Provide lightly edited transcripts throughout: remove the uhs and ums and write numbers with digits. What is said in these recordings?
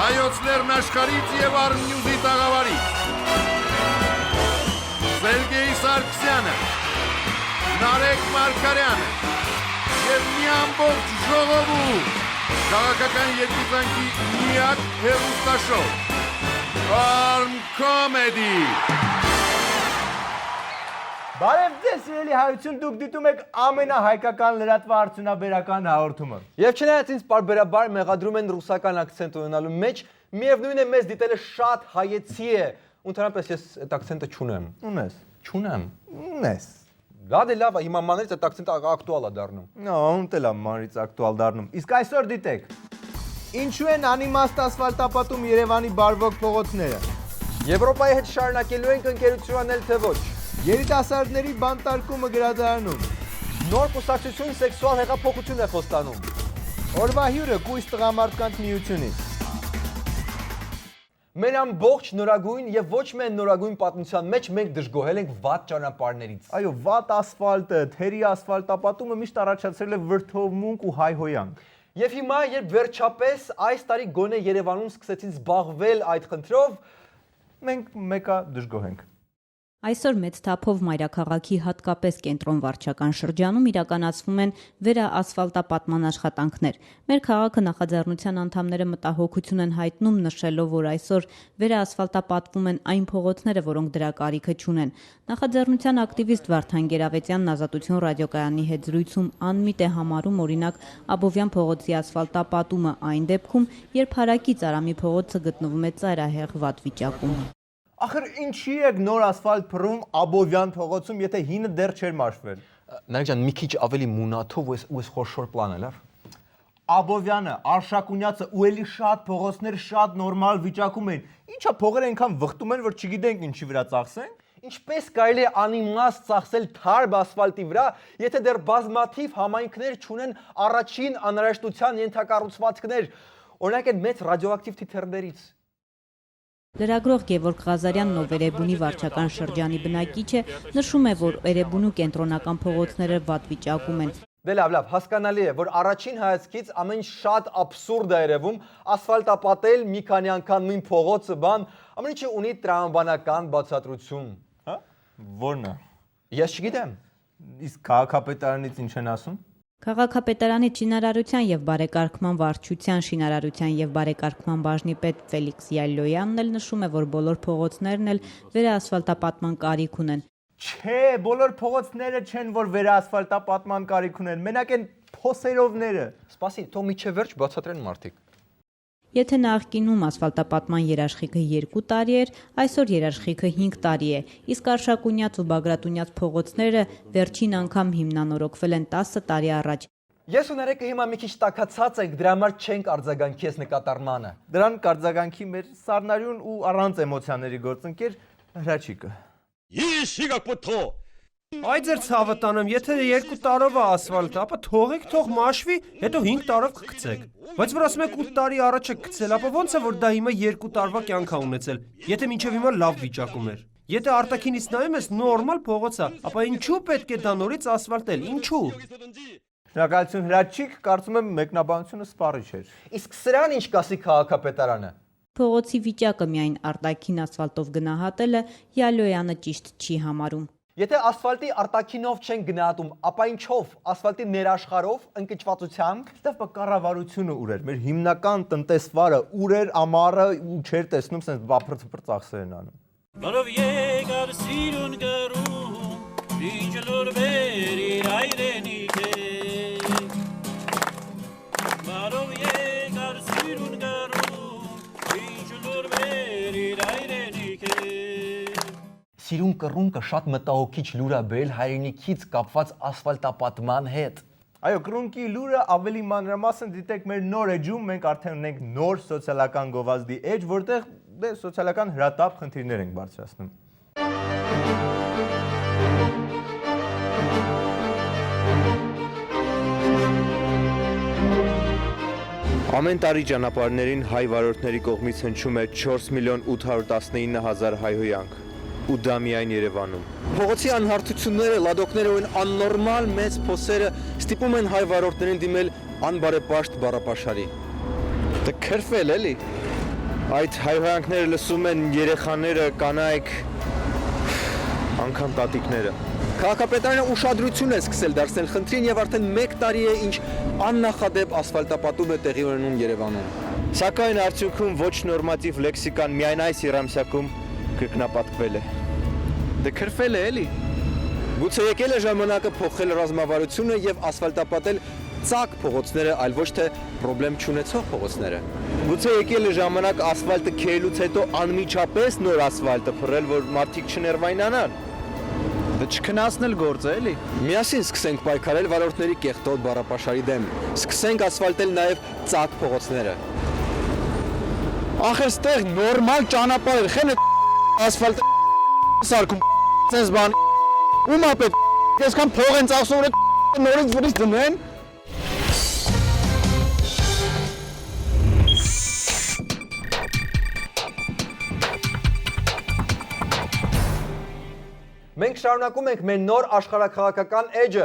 Հայոց լեռնաշխարհից եւ Արմնյուզի տաղավարից Սերգեյ Սարգսյանը, Նարեկ Մարգարյանը եւ մի ամբողջ ժողովուրդ քաղաքական երկուծանքի միակ հեռուստաշոու Arm Comedy Բարև ձեզ սիրելի հայություն, դուք դիտում եք ամենահայկական լրատվա արդյունաբերական հաղորդումը։ Եվ չնայած ինձ պարբերաբար մեղադրում են ռուսական ակցենտ ունենալու մեջ, միևնույն է մեզ դիտելը շատ հայեցի է։ Ընդհանրապես ես այդ ակցենտը չունեմ։ Ունես։ Չունեմ։ Ունես։ Դա դե լավ է, հիմա մանրից այդ ակցենտը ակտուալ է դառնում։ Ոնց էլ է մանրից ակտուալ դառնում։ Իսկ այսօր դիտեք։ Ինչու են անիմաստ ասֆալտապատում Երևանի բարվոք փողոցները։ Եվրոպայի հետ շարունակելու ենք ընկերություն էլ թե ոչ։ Երիտասարդների բանտարկումը գրադարանում։ Նոր կուսակցություն սեքսուալ հեղափոխություն է խոստանում։ Օրվա հյուրը կույս տղամարդկանց միությունից։ Մեր ամբողջ նորագույն եւ ոչ միայն նորագույն պատմության մեջ մենք դժգոհել ենք վատ ճանապարհներից։ Այո, վատ ասֆալտը, թերի ասֆալտապատումը միշտ առաջացրել է վրդովմունք ու հայհոյանք։ Եվ հիմա, երբ վերջապես այս տարի գոնե Երևանում սկսեցին զբաղվել այդ խնդրով, մենք մեկը դժգոհ ենք։ Այսօր մեծ թափով մայրաքաղաքի հատկապես կենտրոն վարչական շրջանում իրականացվում են վերաասֆալտապատման աշխատանքներ։ Մեր քաղաքը նախաձեռնության անդամները մտահոգություն են հայտնում նշելով, որ այսօր վերաասֆալտապատվում են այն փողոցները, որոնք դրա կարիքը չունեն։ Նախաձեռնության ակտիվիստ Վարդան Գերավետյանն Ազատություն ռադիոկայանի հետ զրույցում անմիտ է համարում օրինակ Աբովյան փողոցի ասֆալտապատումը այն դեպքում, երբ հարակից Արամի փողոցը գտնվում է ծայրահեղ վատ վիճակում։ Ախր ինչի եք նոր ասֆալտ փռում Աբովյան փողոցում, եթե հինը դեռ չէր մաշվել։ Նարեկ ջան, մի քիչ ավելի մունաթով ու խորշոր պլան է, լավ։ Աբովյանը, Արշակունյացը ու էլի շատ փողոցներ շատ նորմալ վիճակում են։ Ինչա փողերը այնքան վխտում են, որ չգիտենք ինչի վրա ծախսենք։ Ինչպես կարելի է անիմաստ ծախսել թարմ ասֆալտի վրա, եթե դեռ բազմաթիվ համայնքներ չունեն առաջին անհրաժեշտության ենթակառուցվածքներ, օրինակ այդ մեծ ռադիոակտիվ թիթեռներից։ Լրագրող Գևորգ Ղազարյանն, ով Էրեբունի վարչական շրջանի բնակիչ է, նշում է, որ Էրեբունու կենտրոնական փողոցները վատ վիճակում են։ Դե լավ, հասկանալի է, որ առաջին հայացքից ամեն շատ աբսուրդ է երևում, ասֆալտապատել մի քանի անգամ նույն փողոցը բան, ամեն ինչը ունի տրամաբանական բացատրություն։ Հա? Որն է։ Ես չգիտեմ։ Իսկ քաղաքապետարանից ինչ են ասում։ Քաղաքապետարանի շինարարության եւ բարեկարգման վարչության շինարարության եւ բարեկարգման բաժնի պետ Ֆելիքս Յալլոյանն էլ նշում է, որ բոլոր փողոցներն էլ վերաասֆալտապատման կարիք ունեն։ Չէ, բոլոր փողոցները չեն, որ վերաասֆալտապատման կարիք ունեն, մենակ են փոսերովները։ Սպասի, թող միջև վերջ բացատրեն մարդիկ։ Եթե նախկինում ասֆալտապատման երաշխիքը 2 տարի էր, այսօր երաշխիքը 5 տարի է, իսկ Արշակունյաց ու Բագրատունյաց փողոցները վերջին անգամ հիմնանորոգվել են 10 տարի առաջ։ Ես ու Նարեկը հիմա մի քիչ տաքացած ենք, դրա համար չենք արձագանքի այս նկատառմանը։ Դրան կարձագանքի մեր սառնարյուն ու առանց էմոցիաների գործընկեր Հրաչիկը։ Այ ձեր ցավը տանեմ, եթե 2 տարով է ասֆալտը, ապա թողեք, թող մաշվի, հետո 5 տարով կգցեք։ Բայց որ ասում եք 8 տարի առաջ եք գցել, ապա ո՞նց է որ դա հիմա 2 տարվա կյանք է ունեցել, եթե մինչև հիմա լավ վիճակում էր։ Եթե արտաքինից նայում ես նորմալ փողոց է, ապա ինչու պետք է դա նորից ասֆալտել, ինչու։ Շնորհակալություն Հրաչիկ, կարծում եմ մեկնաբանությունը սպառիչ էր։ Իսկ սրան ինչ կասի քաղաքապետարանը։ Փողոցի վիճակը միայն արտաքին ասֆալտով գնահատելը Յալոյանը ճիշտ չի համարում։ Եթե ասֆալտի արտաքինով չեն գնահատում, ապա ինչով, ասֆալտի ներաշխարհով, ընկճվածությամբ։ Դա կառավարությունը ուր էր, մեր հիմնական տնտեսվարը ուր էր, ամառը ու չէր տեսնում, sense բափրծպր ծախսեր են անում։ Բարով եկար սիրուն գրում, ինչ լոր բերի այրենիք է։ Բարով եկար սիրուն գրում, ինչ լոր բերի այրենիք է։ Սիրուն կռունկը շատ մտահոգիչ լուր է բերել հայրենիքից կապված ասֆալտապատման հետ։ Այո, կռունկի լուրը ավելի մանրամասն դիտեք մեր նոր էջում, մենք արդեն ունենք նոր սոցիալական գովազդի էջ, որտեղ սոցիալական հրատապ խնդիրներ ենք բարձրացնում։ Ամեն տարի ճանապարհներին հայ վարորդների կողմից հնչում է 4.819.000 հայհոյանք։ Ու դա միայն Երևանում։ Փողոցի անհարթությունները, լադոկները ու աննորմալ մեծ փոսերը ստիպում են հայ վարորդներին դիմել անբարեպաշտ բառապաշարի։ Դա քրֆել էլի։ Այդ հայհոյանքները լսում են երեխաները, կանայք, անգամ տատիկները։ Քաղաքապետարանը ուշադրություն է սկսել դարձնել խնդրին եւ արդեն 1 տարի է ինչ աննախադեպ ասֆալտապատում է տեղի ունենում Երևանում։ Սակայն արդյունքում ոչ նորմատիվ լեքսիկան միայն այս Երամսյակում կրկնապատկվել է։ Դե քրֆել է էլի։ Գուցե եկել է ժամանակը փոխել ռազմավարությունը եւ ասֆալտապատել ծակ փողոցները, այլ ոչ թե խնդրեմ չունեցող փողոցները։ Գուցե եկել է ժամանակ ասֆալտը քերելուց հետո անմիջապես նոր ասֆալտը փռել, որ մարդիկ չներվայնանան։ Դե չքնացնել գործը էլի։ Միասին սկսենք պայքարել վարորդների կեղտոտ բառապաշարի դեմ։ Սկսենք ասֆալտել նաեւ ծակ փողոցները։ Ախր ստեղ նորմալ ճանապարհ էր, խելը ասֆալտը սարքում sense բան։ Ումա պետք այսքան փող են ծախսում, որ նորից վրից դնեն։ Մենք շարունակում ենք մեր նոր աշխարհաքաղաքական էջը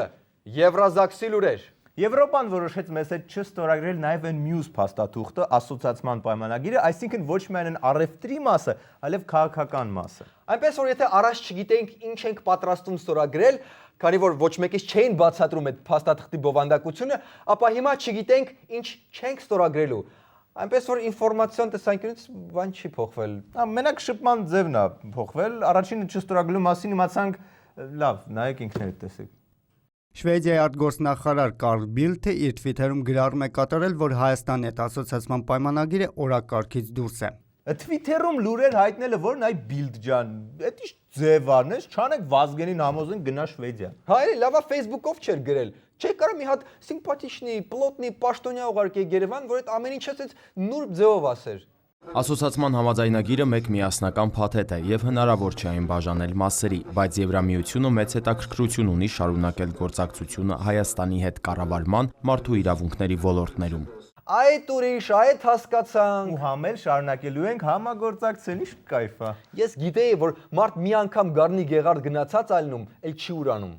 Եվրազաքսի լուրեր։ Եվրոպան որոշեց մեզ հետ չստորագրել նաև այն մյուս փաստաթուղթը ասոցիացիան պայմանագիրը, այսինքն ոչ միայն այն առևտրի մասը, այլև քաղաքական մասը։ Այնպես որ եթե առաջ չգիտենք ինչ ենք պատրաստում ստորագրել, քանի որ ոչ մեկից չէին բացատրում այդ փաստաթղթի բովանդակությունը, ապա հիմա չգիտենք ինչ չենք ստորագրելու։ Այնպես որ ինֆորմացիոն տեսանկյունից բան չի փոխվել։ Մենակ շփման ձևն է փոխվել, առաջինը չստորագրելու մասին իմացանք, լավ, նայեք ինքներդ տեսեք։ Շվեդիայի արտգործնախարար Կարլ Բիլդը իր Twitter-ում գրառում է կատարել, որ Հայաստանի հետ ասոցիացիան պայմանագիրը օրակարգից դուրս է։ Twitter-ում լուրեր հայտնելը որն այ Բիլդ ջան, այդ ի՞նչ ձև արնես, չանեք Վազգենին համոզեն գնա Շվեդիա։ Հա, էլի լավա Facebook-ով չէր գրել։ Չէ կարա մի հատ սիմպաթիչնի, պլոտնի, պաշտոնյա ուղարկի Երևան, որ այդ ամեն ինչը այդ նուրբ ձևով ասեր։ Ասոցիացիան համաձայնագիրը մեկ միասնական փաթեթ է եւ հնարավոր չէ այն բաժանել մասերի, բայց Եվրամիությունը մեծ հետաքրքրություն ունի շարունակել գործակցությունը Հայաստանի հետ կառավարման, մարդու իրավունքների ոլորտներում։ Այդ ուրիշ, այդ հասկացանք։ Ու համել շարունակելու ենք համագործակցել, ի՞նչ կայֆ է։ Ես գիտեի, որ մարդ մի անգամ Գառնի Գեղարդ գնացած ալնում, էլ չի ուրանում։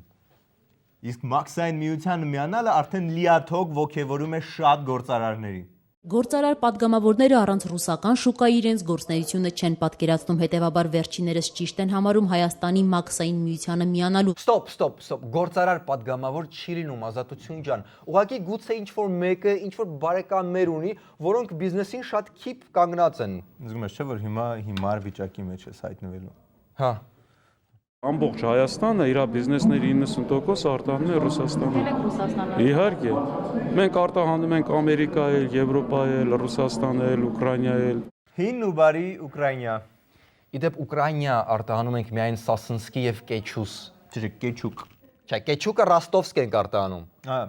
Իսկ մաքսային միությանը միանալը արդեն լիաթոք ոգևորում է շատ գործարարներին։ Գործարար падգամավորները առանց ռուսական շուկայի իրենց գործունեությունը չեն պատկերացնում, հետևաբար վերջիներս ճիշտ են համարում Հայաստանի մաքսային միությանը միանալու։ Ստոպ, գործարար падգամավոր չի լինում Ազատություն ջան։ Ուղղակի գուցե ինչ-որ մեկը, ինչ-որ բարեկամներ ունի, որոնք բիզնեսին շատ քիփ կանգնած են։ Զգում ես, չէ՞ որ հիմա հիմար վիճակի մեջ ես հայտնվելու։ Հա։ Ամբողջ Հայաստանը իր բիզնեսների 90% արտահանում է Ռուսաստան։ Իհարկե։ Մենք արտահանում ենք Ամերիկա էլ, Եվրոպա էլ, Ռուսաստան էլ, Ուկրաինա էլ։ Հին ու բարի Ուկրաինա։ Իդեպ Ուկրաինա արտահանում ենք միայն Սասնսկի եւ Կեչուս։ Չէ, Կեչուկ։ Չէ, Կեչուկը Ռոստովսկ ենք արտահանում։ Հա,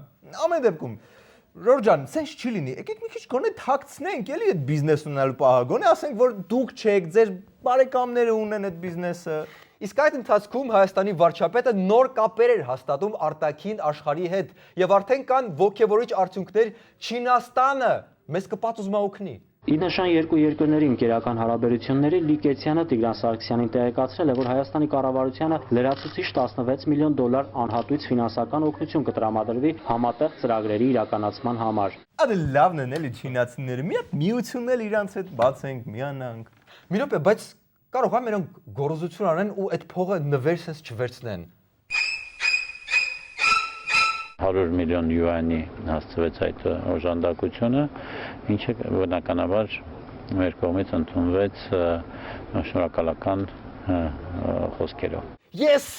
ամեն դեպքում Ռորջան, սենց չի լինի։ Եկեք մի քիչ գոնե թաքցնենք, էլի այդ բիզնես ունենալու պահը։ Գոնե ասենք, որ դուք չեք, ձեր բարեկամները ունեն այդ բիզնեսը։ Իսկ այդ ընթացքում Հայաստանի վարչապետը նոր կապեր էր հաստատում արտաքին աշխարհի հետ եւ արդեն կան ողջևորիչ արդյունքներ Չինաստանը մեզ կպատուզմա օգնի։ Ի նշան երկու երկրների ընկերական հարաբերությունների Լիկեցյանը Տիգրան Սարգսյանին տեղեկացրել է, որ Հայաստանի կառավարությանը լրացուցիչ $16 միլիոն անհատույց ֆինանսական օգնություն կտրամադրվի համատեղ ծրագրերի իրականացման համար։ Ադե լավն են էլի չինացիները, մի հատ միություն էլ իրանց հետ բացենք, միանանք։ Մի րոպե, բայց կարող է մերոնք գոռոզություն անեն ու այդ փողը նվեր sense չվերցնեն։ 100 միլիոն յուանի հասցվեց այդ օժանդակությունը, ինչը բնականաբար մեր կողմից ընդունվեց շնորհակալական խոսքերով։ Yes,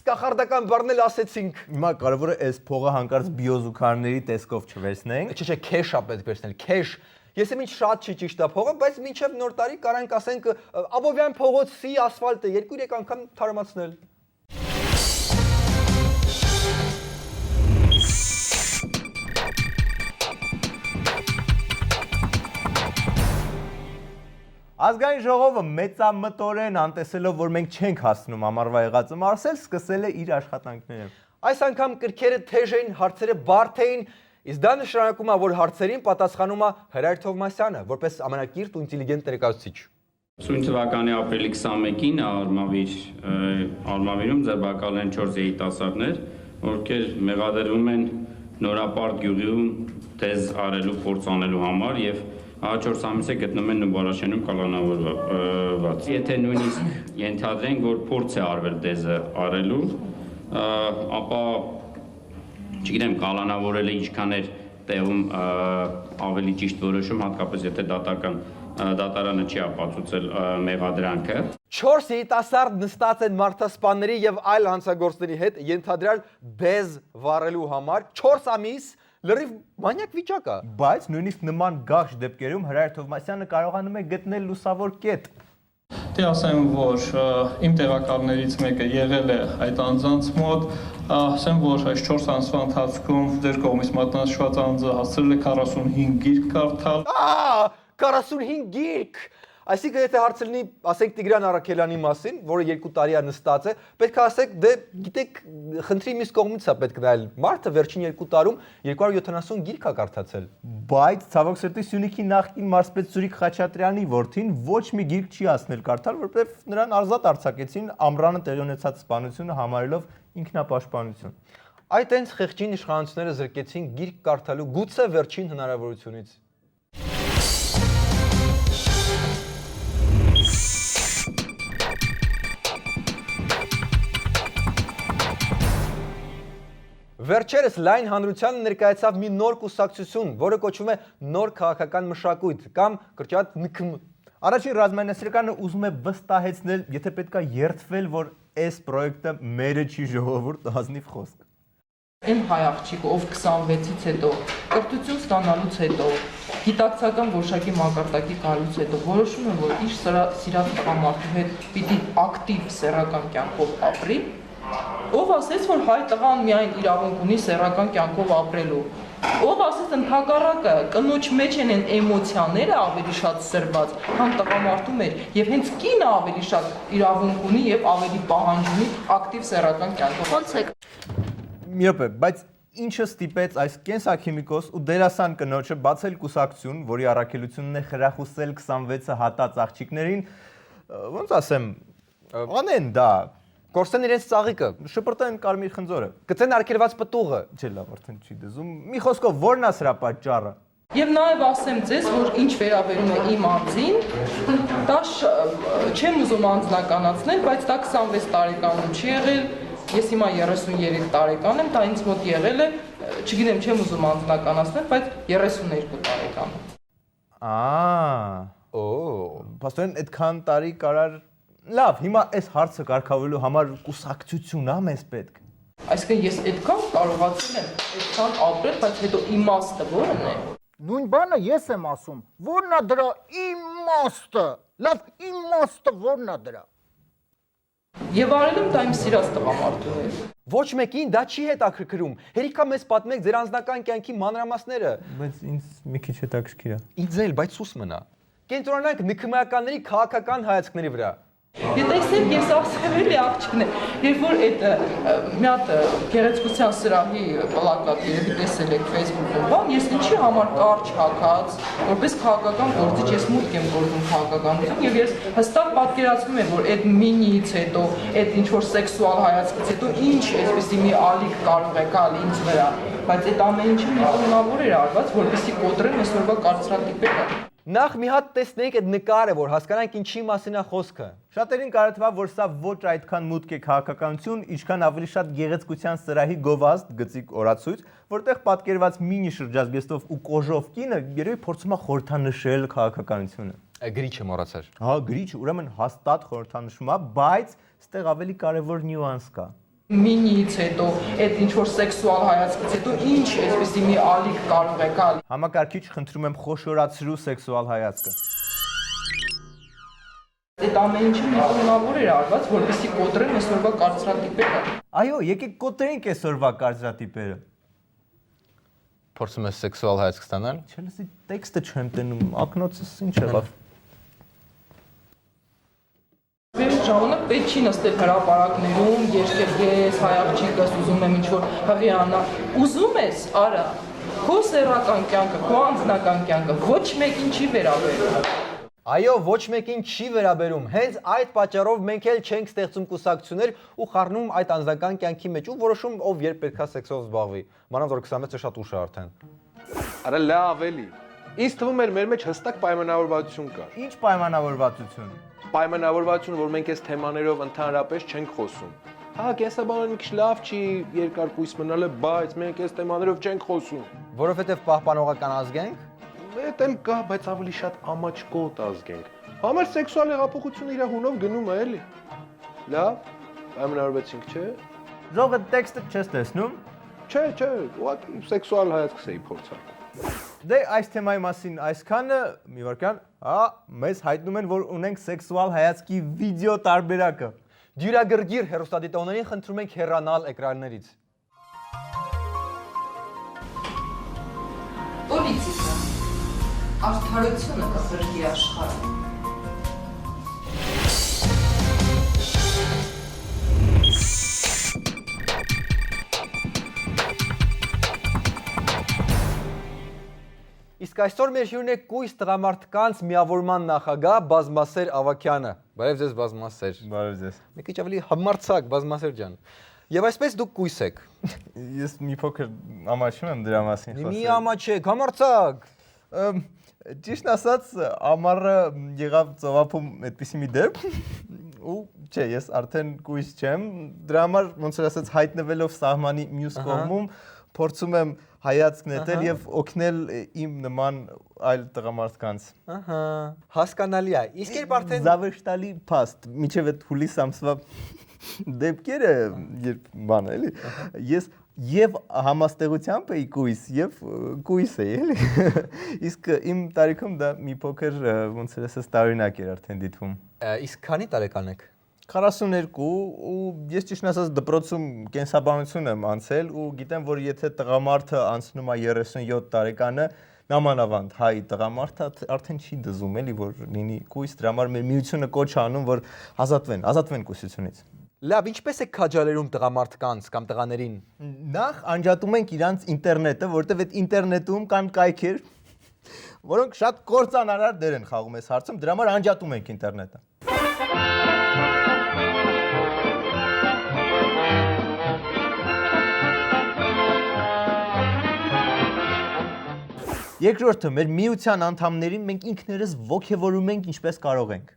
կախարդական բառնել ասեցինք։ Հիմա կարևորը այս փողը հանկարծ բիոզուքարների տեսքով չվերցնենք։ Չէ, քեշ է պետք վերցնել, քեշ։ Ես եմ ինչ շատ չի ճիշտ է փողը, բայց մինչև նոր տարի կարանք ասենք Աբովյան փողոցի ասֆալտը 2-3 անգամ թարմացնել։ Ազգային ժողովը մեծամտորեն անտեսելով, որ մենք չենք հասնում ամառվա եղածը մարսել, սկսել է իր աշխատանքները։ Այս անգամ կրքերը թեժ էին, հարցերը բարդ էին, իսկ դա նշանակում է, որ հարցերին պատասխանում է Հրայր Թովմասյանը, որպես ամենակիրթ ու ինտելիգենտ ներկայացուցիչ։ Սույն թվականի ապրիլի 21-ին Արմավիրում ձերբակալել են 4 երիտասարդներ, ովքեր մեղադրվում են Նորապարտ գյուղում թեզ արելու փորձ անելու համար եւ 4 ամիսը գտնում են Նուբարաշենում կալանավորված։ Եթե նույնիսկ ենթադրենք, որ փորձ է արվել դեզը արելու, ապա չգիտեմ, կալանավորելը ինչքան էր տեղում ավելի ճիշտ որոշում, հատկապես եթե դատարանը չի ապացուցել մեղադրանքը։ 4 երիտասարդ նստած են մարդասպանների եւ այլ հանցագործների հետ ենթադրյալ բեզ վառելու համար 4 ամիս լրիվ մանյակ վիճակ է։ Բայց նույնիսկ նման գաղշ դեպքերում Հրայր Թովմասյանը կարողանում է գտնել լուսավոր կետ։ Դե ասեմ, որ իմ տեղակալներից մեկը եղել է այդ անձանց մոտ, ասեմ, որ այս 4 ամսվա ընթացքում ձեր կողմից մատնանշված անձը հասցրել է 45 գիրք կարդալ։ 45 գիրք։ Այսինքն եթե հարց լինի, ասենք Տիգրան Առաքելյանի մասին, որը 2 տարի է նստած է, պետք է ասեք, դե գիտեք, խնդրի մյուս կողմից է պետք նայել։ Մարդը վերջին 2 տարում 270 գիրք է կարդացել։ Բայց ցավոք սրտի Սյունիքի նախկին մարզպետ Սուրիկ Խաչատրյանի որդին ոչ մի գիրք չի հասնել կարդալ, որովհետև նրան ազատ արձակեցին ամռանը տեղի ունեցած սպանությունը համարելով ինքնապաշտպանություն։ Այդ հենց խեղճին իշխանությունները զրկեցին գիրք կարդալու գուցե վերջին հնարավորությունից։ Վերջերս լայն հանրությանը ներկայացավ մի նոր կուսակցություն, որը կոչվում է Նոր քաղաքական մշակույթ կամ կրճատ ՆՔՄ։ Առաջին ռազմաենասիրականը ուզում է վստահեցնել, եթե պետքա երդվել, որ այս պրոյեկտը մերը չի ժողովուրդ ազնիվ խոսք։ Այն հայ աղջիկը, ով 26-ից հետո, կրթություն ստանալուց հետո, գիտակցական որոշակի մակարդակի գալուց հետո որոշում է, որ իր սիրած տղամարդու հետ պիտի ակտիվ սեռական կյանքով ապրի, ով ասեց, որ հայ տղան միայն իրավունք ունի սեռական կյանքով ապրելու, ով ասեց ընդհակառակը, կնոջ մեջ են այն էմոցիաները ավելի շատ սրված, քան տղամարդու մեջ, եւ հենց կինը ավելի շատ իրավունք ունի եւ ավելի պահանջ ունի ակտիվ սեռական կյանքով։ Ոնց է։ Մի րոպե, բայց ինչը ստիպեց այս կենսաքիմիկոս ու դերասան կնոջը բացել կուսակցություն, որի առաքելությունն է խրախուսել 26-ը հատած աղջիկներին, ոնց ասեմ, անեն դա, կորսեն իրենց ծաղիկը, շպրտեն կարմիր խնձորը, գցեն արգելված պտուղը։ Չէ, լավ, արդեն չի դզում։ Մի խոսքով, ո՞րն է սրա պատճառը։ Եվ նաև ասեմ ձեզ, որ ինչ վերաբերում է իմ անձին, դա չեմ ուզում անձնականացնել, բայց դա 26 տարեկանում չի եղել, ես հիմա 33 տարեկան եմ, դա ինձ մոտ եղել է, չգիտեմ, չեմ ուզում անձնականացնել, բայց 32 տարեկան եմ։ Պաստորեն այդքան տարի կարար լավ, հիմա այս հարցը կարգավորելու համար կուսակցություն է մեզ պետք։ Այսինքն ես այդքան կարողացել եմ այդքան ապրել, բայց հետո իմաստը ո՞րն է։ Նույն բանը ես եմ ասում, ո՞րն է դրա իմաստը։ Լավ, իմաստը ո՞րն է դրա։ Եվ արել եմ դա իմ սիրած տղամարդու հետ։ Ոչ մեկին դա չի հետաքրքրում։ Հերիքա մեզ պատմեք ձեր անձնական կյանքի մանրամասները։ Բայց ինձ մի քիչ հետաքրքիր է։ Ինձ էլ, բայց սուս մնա։ Կենտրոնանանք ՆՔՄ-ականների քաղաքական հայացքների վրա։ Տեսեք, ես ասեմ էլի աղջիկն է, երբ որ այդ մի հատ գեղեցկության սրահի պլակատ երևի տեսել եք Facebook-ում, բան, ես ինչի համար կարճ հագած, որպես քաղաքական գործիչ ես մուտք եմ գործում քաղաքականություն եւ ես հստակ պատկերացնում եմ, որ այդ մինիից հետո, այդ ինչ որ սեքսուալ հայացքից հետո ինչ այսպեսի մի ալիք կարող է գալ ինձ վրա, բայց այդ ամեն ինչը միտոնավոր էր արված, որպեսզի կոտրեմ այսօրվա կարծրատիպերը։ Նախ մի հատ տեսնենք այդ նկարը, որ հասկանանք ինչի մասին է խոսքը։ Շատերին կարծվա, որ սա ոչ այդքան մուտք է քաղաքականություն, ինչքան ավելի շատ գեղեցկության սրահի գովազդ գծիկ օրացույց, որտեղ պատկերված մինի շրջազգեստով ու կոժով կինը երևի փորձում է խորհրդանշել քաղաքականությունը։ Գրիչը մոռացար։ Հա, գրիչ, ուրեմն հաստատ խորհրդանշում է, բայց ստեղ ավելի կարևոր նյուանս կա։ Մինիից հետո, այդ ինչ որ սեքսուալ հայացքից հետո ինչ այսպեսի մի ալիք կարող է գալ։ Համակարգիչ, խնդրում եմ խոշորացրու սեքսուալ հայացքը։ Այդ ամեն ինչը միտոնավոր էր արված, որպեսզի կոտրեմ այսօրվա կարծրատիպերը։ Այո, եկեք կոտրենք այսօրվա կարծրատիպերը։ Փորձում ես սեքսուալ հայացք ստանալ։ Չէ, լսի, տեքստը չեմ տենում, ակնոցս ինչ եղավ։ Ժամանակ պետք չի նստել հրապարակներում, երկել ես, հայ աղջիկս, ուզում եմ ինչ-որ հղիանա։ Ուզում ես, արա, քո սեռական կյանքը, քո անձնական կյանքը ոչ մեկին չի վերաբերում։ Այո, ոչ մեկին չի վերաբերում։ Հենց այդ պատճառով մենք էլ չենք ստեղծում կուսակցություններ ու խառնում այդ անձնական կյանքի մեջ ու որոշում ով երբ պետքա սեքսով զբաղվի։ Մանավանդ որ 26-ը շատ ուշ է արդեն։ Արա լավ էլի։ Ինձ թվում էր մեր մեջ հստակ պայմանավորվածություն կար։ Ինչ պայմանավորվածություն։ Պայմանավորվածություն, որ մենք այս թեմաներով ընդհանրապես չենք խոսում։ Հա, կենսաբանորեն մի քիչ լավ չի երկար կույս մնալը, բայց մենք այս թեմաներով չենք խոսում։ Որովհետև պահպանողական ազգ ենք։ Էդ էլ կա, բայց ավելի շատ ամաչկոտ ազգ ենք։ Համար սեքսուալ հեղափոխությունը իր հունով գնում է, էլի։ Լավ, պայմանավորվեցինք, չէ։ Ժողովը տեքստը չես տեսնում։ Չէ, ուղղակի սեքսուալ հայացքս էի փորձարկում։ Դե այս թեմայի մասին այսքանը, մի վարքան, մեզ հայտնում են, որ ունենք սեքսուալ հայացքի վիդեո տարբերակը։ Դյուրագրգիռ հեռուստադիտողներին խնդրում ենք հեռանալ էկրաններից։ Պոլիտիկա, արդարությունը կփրկի աշխարհը։ Իսկ այսօր մեր հյուրն է կույս տղամարդկանց միավորման նախագահ Բազմասեր Ավագյանը։ Բարև ձեզ Բազմասեր։ Բարև ձեզ։ Մի քիչ ավելի համարձակ Բազմասեր ջան։ Եվ այսպես դուք կույս եք։ Ես մի փոքր ամաչում եմ դրա մասին խոսել։ Մի ամաչեք, համարձակ։ Ճիշտ ասած, ամառը եղավ ծովափում այդպիսի մի դեպք, ու չէ, ես արդեն կույս չեմ, դրա համար ոնց որ ասած հայտնվելով սահմանի մյուս կողմում փորձում եմ հայացք նետել եւ օգնել իմ նման այլ տղամարդկանց։ Ահա, հասկանալի է։ Իսկ երբ արդեն զավեշտալի փաստ, միջև այդ հուլիս ամսվա դեպքերը, երբ բան էլի, ես եւ համաստեղությամբ էի կույս եւ կույս էի, էլի։ Իսկ իմ տարիքում դա մի փոքր ոնց որ ասած տարօրինակ էր արդեն դիտվում։ Իսկ քանի տարեկան եք։ 42 ու ես ճիշտ ասած դպրոցում կենսաբանություն եմ անցել ու գիտեմ որ եթե տղամարդը անցնում է 37 տարեկանը նամանավանդ հայ տղամարդը արդեն չի դզում էլի որ լինի կույս դրա համար մեր միությունը կոչ անում որ ազատվեն կույսությունից։ Լավ, ինչպես եք քաջալերում տղամարդկանց կամ տղաներին։ Նախ անջատում ենք իրանց ինտերնետը, որտեղ այդ ինտերնետում կան կայքեր, որոնք շատ կործանարար դեր են խաղում այս հարցում, դրա համար անջատում ենք ինտերնետը։ Երկրորդը, մեր միության անդամներին մենք ինքներս ոգևորում ենք ինչպես կարող ենք։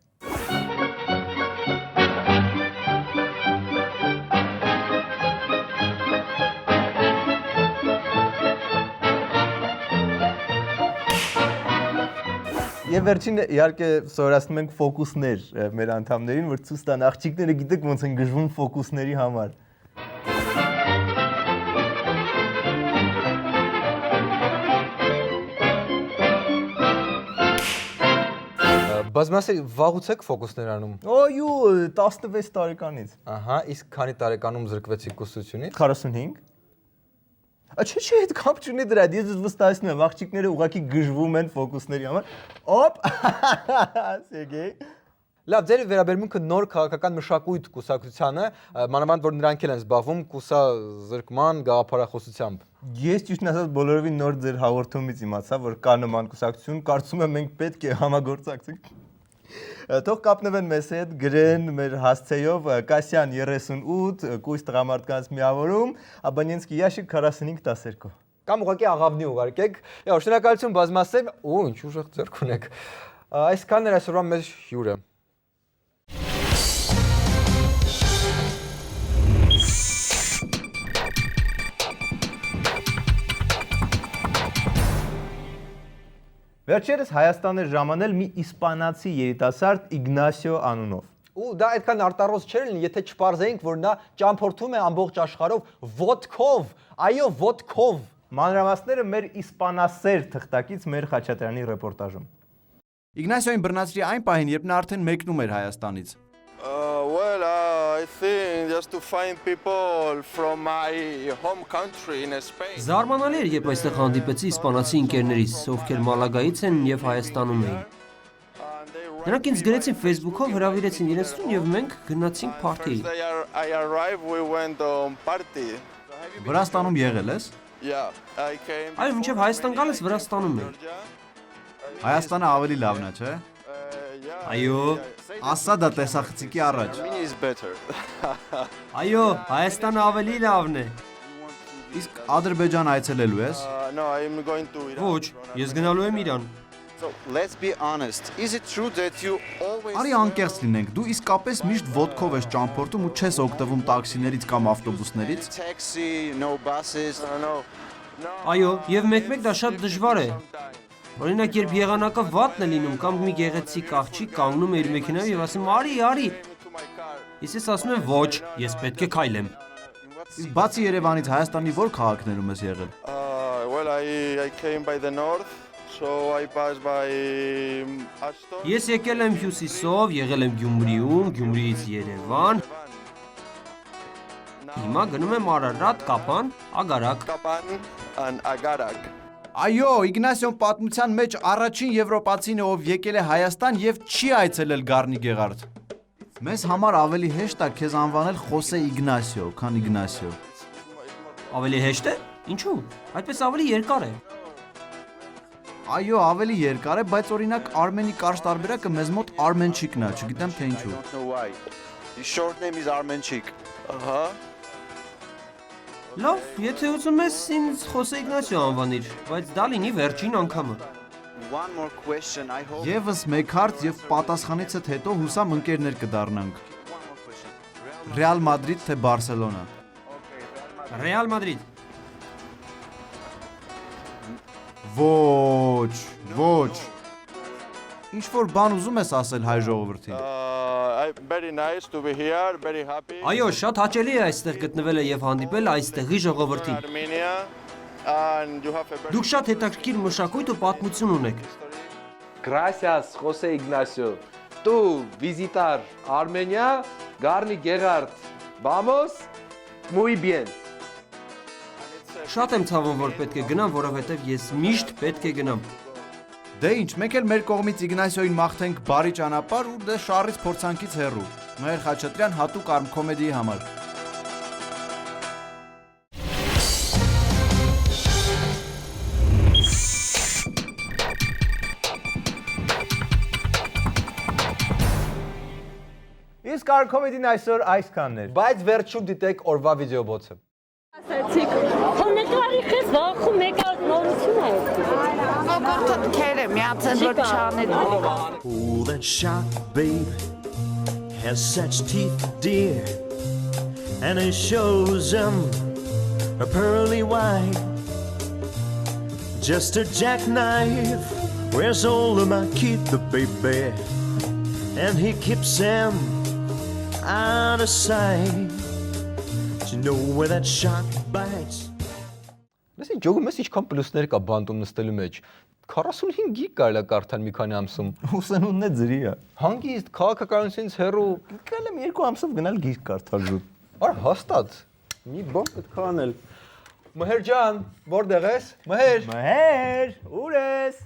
Եվ վերջին իհարկե սովորացնում ենք ֆոկուսներ մեր անդամներին, որ ցույց տան աղջիկները գիտեք ոնց են գժվում ֆոկուսների համար։ Բազմասեր վաղուց եք ֆոկուսներ անում։ Օյու 16 տարեկանից։ Ահա, իսկ քանի տարեկանում զրկվեցիք կուսությունից։ 45։ Չէ, այդ կապ չունի դրա, ես ձեզ վստահեցնում եմ, աղջիկները ուղղակի գժվում են ֆոկուսների համար։ Օպ։ Սերգեյ։ Լավ, ձեր վերաբերմունքը նոր քաղաքական մշակույթ կուսակցությանը, մանավանդ որ նրանք են զբաղվում կուսազրկման գաղափարախոսությամբ։ Ես ճիշտ ասած բոլորովին նոր ձեր հաղորդումից իմացա, որ կա նման կուսակցություն, կարծում եմ մենք պետք է համագործակցենք։ Թող կապնվեն մեզ հետ, գրեն մեր հասցեով Կասյան 38, կույս տղամարդկանց միավորում, Աբանինսկի Ящик 4512։ Կամ ուղղակի աղավնի ուղարկեք։ Շնորհակալություն Բազմասեր, ու ինչ ուժեղ ձեռք ունեք։ Այսքանն էր այսօրվա մեր հյուրը։ Վերջերս Հայաստան էր ժամանել մի իսպանացի երիտասարդ Իգնասիո անունով։ Ու դա այդքան արտառոց չէր լինի, եթե չպարզեինք, որ նա ճամփորդում է ամբողջ աշխարհով ոդկով, այո, ոդկով։ Մանրամասները մեր իսպանասեր թղթակից մեր Խաչատրյանի ռեպորտաժում։ Իգնասիոին բռնացրի այն պահին, երբ նա արդեն մեկնում էր Հայաստանից։ I think just to find people from my home country in Spain. Զարմանալի էր, երբ այստեղ հանդիպեցի իսպանացի ընկերներիս, ովքեր Մալագայից են եւ Հայաստանում էին։ Նրանք ինձ գրեցին Facebook-ով, հրավիրեցին իրենց տուն եւ մենք գնացինք party-ի։ I arrived, we went on party. Վրաստանում եղել ես։ Այո, մինչև Հայաստան գալիս Վրաստանում եմ։ Հայաստանը ավելի լավն է, չէ։ Այո, ասա դա տեսախցիկի առաջ։ Այո, Հայաստանը ավելի լավն է։ Իսկ Ադրբեջան այցելելու ես։ No, I'm going to Iran. Ոչ, ես գնալու եմ Իրան։ So let's be honest. Is it true that you always Արի անկեղծ լինենք, դու իսկապես միշտ ոդկով ես ճամփորդում ու չես օգտվում տաքսիներից կամ ավտոբուսներից։ taxi, no buses? No. Այո, եւ մեկ-մեկ դա շատ դժվար է։ Օրինակ, երբ եղանակը վատն է լինում կամ մի գեղեցիկ աղջիկ կանգնում է իր մեքենայով եւ ասում արի։ Ես ասում եմ ոչ, ես պետք է քայլեմ։ Իսկ բացի Երևանից Հայաստանի որ քաղաքներում ես եղել։ Well, I came by the north, so I passed by Ashton. Ես եկել եմ հյուսիսով, եղել եմ Գյումրիում, Գյումրիից Երևան։ Հիմա գնում եմ Արարատ, Կապան, Ագարակ։ Kapan and Agarak. Այո, Իգնասիոն պատմության մեջ առաջին եվրոպացին է, ով եկել է Հայաստան եւ չի այցելել Գառնի Գեղարդ։ Մեզ համար ավելի հեշտ է քեզ անվանել Խոսե Իգնասիո, քան Իգնասիո։ Ավելի հեշտ է։ Ինչու՞։ Այդպես ավելի երկար է։ Այո, ավելի երկար է, բայց օրինակ Արմենի կարճ տարբերակը մեզ մոտ Արմենչիկն է, չգիտեմ թե ինչու։ I don't know why. His short name is Armenchik. Լավ, եթե ուզում ես ինձ Խոսե Իգնասիո անվանիր, բայց դա լինի վերջին անգամը։ One more question. I hope Եվս մեկ հարց եւ պատասխանից հետո հուսամ ընկերներ կդառնանք։ Ռեալ Մադրիդ թե Բարսելոնա։ Ռեալ Մադրիդ։ Ոչ։ Ինչ որ բան ուզում ես ասել հայ ժողովրդին։ Very nice to be here, very happy. Այո, շատ հաճելի է այստեղ գտնվելը եւ հանդիպել այստեղի ժողովրդին։ Armenia, and you have a very Դուք շատ հետաքրքիր մշակույթ ու պատմություն ունեք։ Gracias, José Ignacio. Tú visitar Armenia, Garni Gerard. Vamos? Muy bien. Շատ եմ ցավում, որ պետք է գնամ, որովհետեւ ես միշտ պետք է գնամ։ Դե ինչ, մեկ էլ մեր կողմից Իգնասիոին մաղթենք բարի ճանապարհ ու դե շարից փորձանքից հեռու։ Մհեր Խաչատրյան հատուկ Արմ կոմեդիի համար։ Իսկ Արմ կոմեդին այսօր այսքանն էր։ Բայց վերջում դիտեք օրվա վիդեոբոցը։ Ասացիք, խոնեկարի խես վախում մեկ այլ նորություն է։ Ոգորտը քերը միացել որ չանել։ Oh, that shark, babe, has such teeth, dear, and it shows them a pearly white. Just a jackknife, where's all of my keep the baby, and he keeps them out of sight. You know where that shark bites. Լսի ջոգում ես ինչքան պլյուսներ կա բանտում նստելու մեջ։ 45 գիգ կարելի է կարդալ մի քանի ամսում։ Ուսանունն է ձրի է։ Հանգիստ քաղաքականությունից հեռու Գալ եմ 2 ամսով գնալ գիրք կարդալ զուտ։ Արա հաստատ։ Մի բան պետք է անել։ Մհեր ջան, որտեղ ես։ Մհեր։ Մհեր, ուր ես։